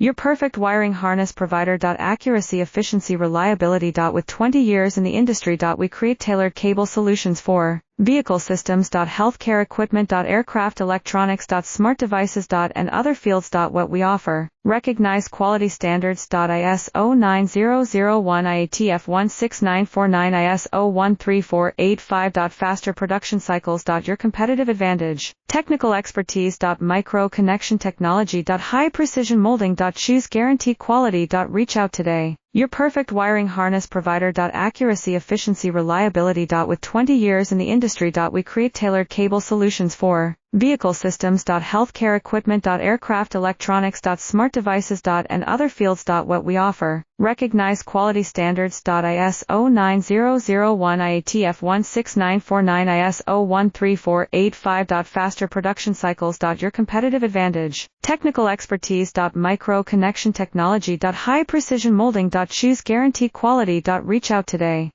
Your perfect wiring harness provider. Accuracy, efficiency, reliability. With 20 years in the industry. We create tailored cable solutions for vehicle systems. Healthcare equipment. Aircraft electronics. Smart devices. And other fields. What we offer. Recognized quality standards. ISO 9001 IATF 16949 ISO 13485. Faster production cycles. Your competitive advantage. Technical expertise. Micro connection technology. High precision molding. Choose guarantee quality. Reach out today. Your perfect wiring harness provider. Accuracy, efficiency, reliability. With 20 years in the industry. We create tailored cable solutions for vehicle systems. Healthcare equipment. Aircraft electronics. Smart devices. And other fields. What we offer. Recognized quality standards. ISO 9001 IATF 16949 ISO 13485. Faster production cycles. Your competitive advantage. Technical expertise. Micro connection technology. High precision molding. Choose guarantee quality. Reach out today.